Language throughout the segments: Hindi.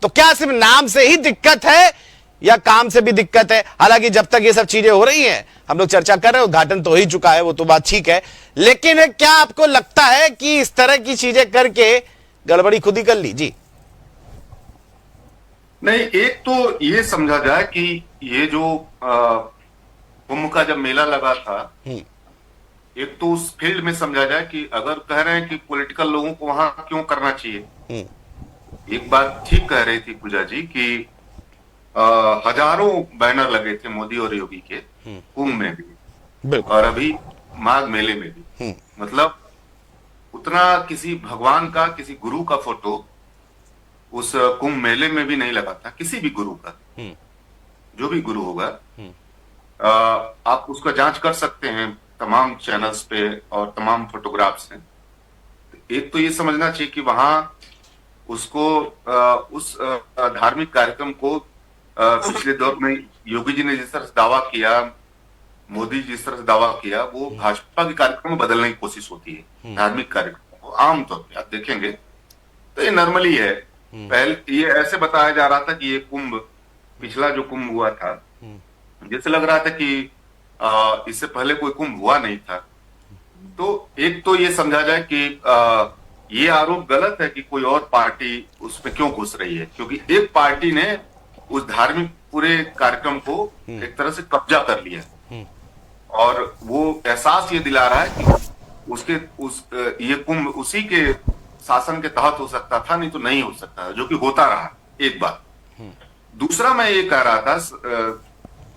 तो क्या सिर्फ नाम से ही दिक्कत है या काम से भी दिक्कत है? हालांकि जब तक ये सब चीजें हो रही हैं, हम लोग चर्चा कर रहे हैं, उद्घाटन तो हो ही चुका है, वो तो बात ठीक है, लेकिन क्या आपको लगता है कि इस तरह की चीजें करके गड़बड़ी खुद ही कर ली? जी नहीं, एक तो ये समझा जाए कि ये जो कुंभ का जब मेला लगा था, एक तो उस फील्ड में समझा जाए कि अगर कह रहे हैं कि पॉलिटिकल लोगों को वहां क्यों करना चाहिए, एक बात ठीक कह रही थी पूजा जी कि हजारों बैनर लगे थे मोदी और योगी के कुंभ में भी और अभी माघ मेले में भी। मतलब उतना किसी भगवान का, किसी गुरु का फोटो उस कुंभ मेले में भी नहीं लगा था, किसी भी गुरु का, जो भी गुरु होगा। आप उसका जांच कर सकते हैं तमाम चैनल्स पे और तमाम फोटोग्राफ्स हैं। एक तो ये समझना चाहिए कि वहां उसको उस धार्मिक कार्यक्रम को पिछले दौर में योगी जी ने जिस तरह से दावा किया, मोदी जिस तरह से दावा किया, वो भाजपा के कार्यक्रम में बदलने की कोशिश होती है। धार्मिक कार्यक्रम को आमतौर पर आप देखेंगे तो ये नॉर्मली है। पहले ये ऐसे बताया जा रहा था कि ये कुंभ, पिछला जो कुंभ हुआ था, जैसे लग रहा था कि इससे पहले कोई कुंभ हुआ नहीं था। तो एक तो ये समझा जाए कि ये आरोप गलत है कि कोई और पार्टी उसमें क्यों घुस रही है, क्योंकि एक पार्टी ने उस धार्मिक पूरे कार्यक्रम को एक तरह से कब्जा कर लिया और वो एहसास ये दिला रहा है कि ये कुंभ उसी के शासन के तहत हो सकता था, नहीं तो नहीं हो सकता, जो कि होता रहा। एक बात। दूसरा मैं ये कह रहा था,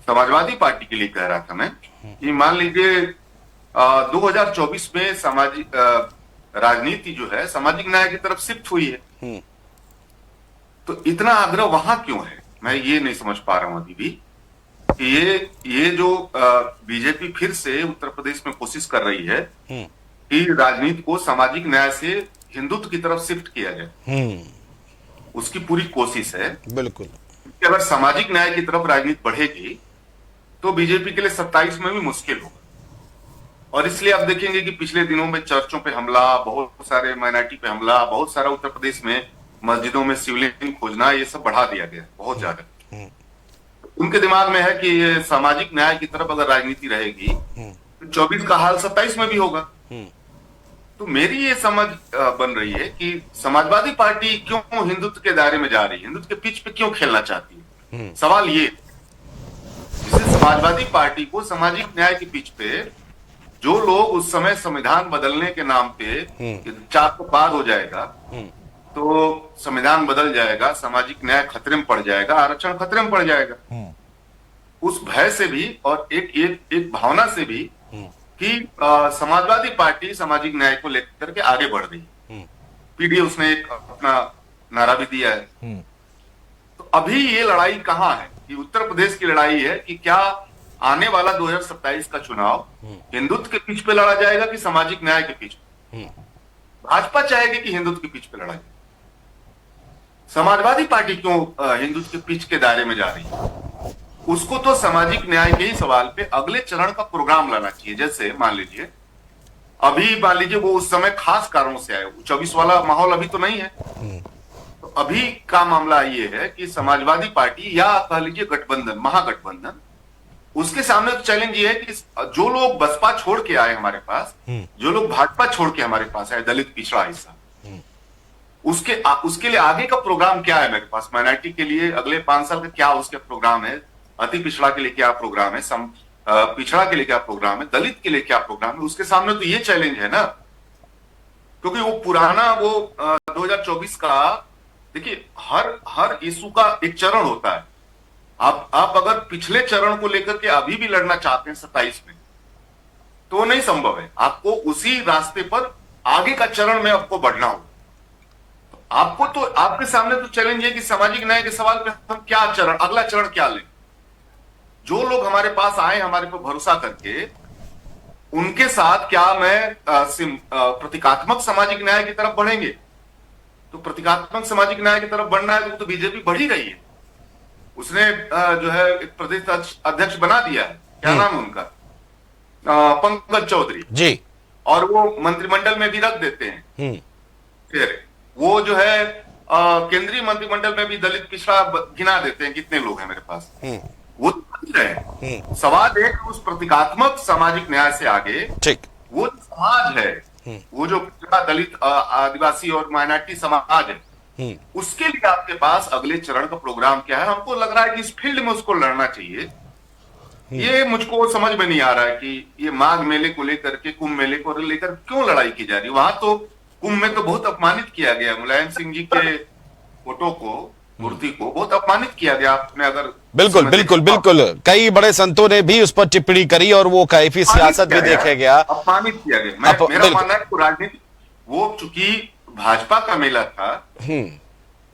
समाजवादी पार्टी के लिए कह रहा था मैं, कि मान लीजिए 2024 में सामाजिक राजनीति जो है सामाजिक न्याय की तरफ शिफ्ट हुई है, तो इतना आग्रह वहां क्यों है? मैं ये नहीं समझ पा रहा हूं अभी भी कि ये जो बीजेपी फिर से उत्तर प्रदेश में कोशिश कर रही है कि राजनीति को सामाजिक न्याय से हिंदुत्व की तरफ शिफ्ट किया जाए, उसकी पूरी कोशिश है। बिल्कुल। कि अगर सामाजिक न्याय की तरफ राजनीति बढ़ेगी तो बीजेपी के लिए 27 में भी मुश्किल होगा। और इसलिए आप देखेंगे कि पिछले दिनों में चर्चों पे हमला, बहुत सारे माइनॉरिटी पे हमला, बहुत सारा उत्तर प्रदेश में मस्जिदों में शिवलिंग खोजना, ये सब बढ़ा दिया गया बहुत ज्यादा। उनके दिमाग में है कि ये सामाजिक न्याय की तरफ अगर राजनीति रहेगी तो 24 का हाल 27 में भी होगा। तो मेरी ये समझ बन रही है कि समाजवादी पार्टी क्यों हिंदुत्व के दायरे में जा रही है, हिंदुत्व के पिच पे क्यों खेलना चाहती है। सवाल ये, जिसे समाजवादी पार्टी को सामाजिक न्याय के पिच पे जो लोग उस समय संविधान बदलने के नाम पे 4 को पार हो जाएगा तो संविधान बदल जाएगा, सामाजिक न्याय खतरे में पड़ जाएगा, आरक्षण खतरे में पड़ जाएगा, उस भय से भी और एक भावना से भी कि समाजवादी पार्टी सामाजिक न्याय को लेकर के आगे बढ़ रही है। पीडीए उसने एक अपना नारा भी दिया है। तो अभी ये लड़ाई कहां है? कि उत्तर प्रदेश की लड़ाई है कि क्या आने वाला 2027 का चुनाव हिंदुत्व के पिच पे लड़ा जाएगा कि सामाजिक न्याय के पिच पे? भाजपा चाहेगी कि हिंदुत्व के पिच पे लड़ा जाए। समाजवादी पार्टी क्यों हिंदुत्व के पिच के दायरे में जा रही है? उसको तो सामाजिक न्याय के ही सवाल पे अगले चरण का प्रोग्राम लाना चाहिए। जैसे मान लीजिए वो उस समय खास कारणों से आए, 24 वाला माहौल अभी तो नहीं है। तो अभी का मामला ये है कि समाजवादी पार्टी या कह लीजिए गठबंधन, महागठबंधन, उसके सामने तो चैलेंज ये है कि जो लोग बसपा छोड़ के आए हमारे पास, जो लोग भाजपा छोड़ के हमारे पास आए, दलित पिछड़ा हिस्सा, उसके लिए आगे का प्रोग्राम क्या है मेरे पास? माइनॉरिटी के लिए अगले 5 साल का क्या उसके प्रोग्राम है? अति पिछड़ा के लिए क्या प्रोग्राम है? पिछड़ा के लिए क्या प्रोग्राम है? दलित के लिए क्या प्रोग्राम है? उसके सामने तो ये चैलेंज है ना, क्योंकि वो पुराना 2024 का, देखिए हर इशू का एक चरण होता है। आप अगर पिछले चरण को लेकर के अभी भी लड़ना चाहते हैं 27 में, तो वो नहीं संभव है। आपको उसी रास्ते पर आगे का चरण में आपको बढ़ना होगा। आपको तो आपके सामने तो चैलेंज है कि सामाजिक न्याय के सवाल पे हम क्या चरण, अगला चरण क्या लें? जो लोग हमारे पास आए हमारे पर भरोसा करके, उनके साथ क्या मैं प्रतीकात्मक सामाजिक न्याय की तरफ बढ़ेंगे? तो प्रतीकात्मक सामाजिक न्याय की तरफ बढ़ना है तो बीजेपी बढ़ ही रही है। उसने जो है एक प्रदेश अध्यक्ष बना दिया है, क्या नाम है उनका, पंकज चौधरी जी, और वो मंत्रिमंडल में भी रख देते हैं। फिर वो जो है केंद्रीय मंत्रिमंडल में भी दलित पिछड़ा गिना देते हैं, कितने लोग हैं मेरे पास, वो तो है। सवाल एक उस प्रतीकात्मक सामाजिक न्याय से आगे ठीक, वो समाज है, वो जो पिछड़ा दलित आदिवासी और माइनॉरिटी समाज है, उसके लिए आपके पास अगले चरण का प्रोग्राम क्या है? हमको लग रहा है कि इस फील्ड में उसको लड़ना चाहिए। ये मुझको समझ में नहीं आ रहा है कि ये माघ मेले को लेकर के, कुंभ मेले को लेकर क्यों लड़ाई की जा रही है। वहां तो कुंभ में तो बहुत अपमानित किया गया, मुलायम सिंह जी के फोटो को, मूर्ति को बहुत अपमानित किया गया। आपने अगर बिल्कुल बिल्कुल बिल्कुल, कई बड़े संतों ने भी उस पर टिप्पणी करी और वो कैफी सियासत भी देखे गया, अपमानित किया गया। मेरा मानना है कि राजनीति, वो चूंकि भाजपा का मेला था,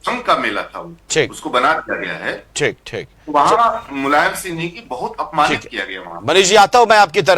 संघ का मेला था, उसको बना दिया गया है। ठीक ठीक, वहां मुलायम सिंह जी की बहुत अपमानित किया गया। वहां मनीष जी आता हूं मैं आपकी तरफ।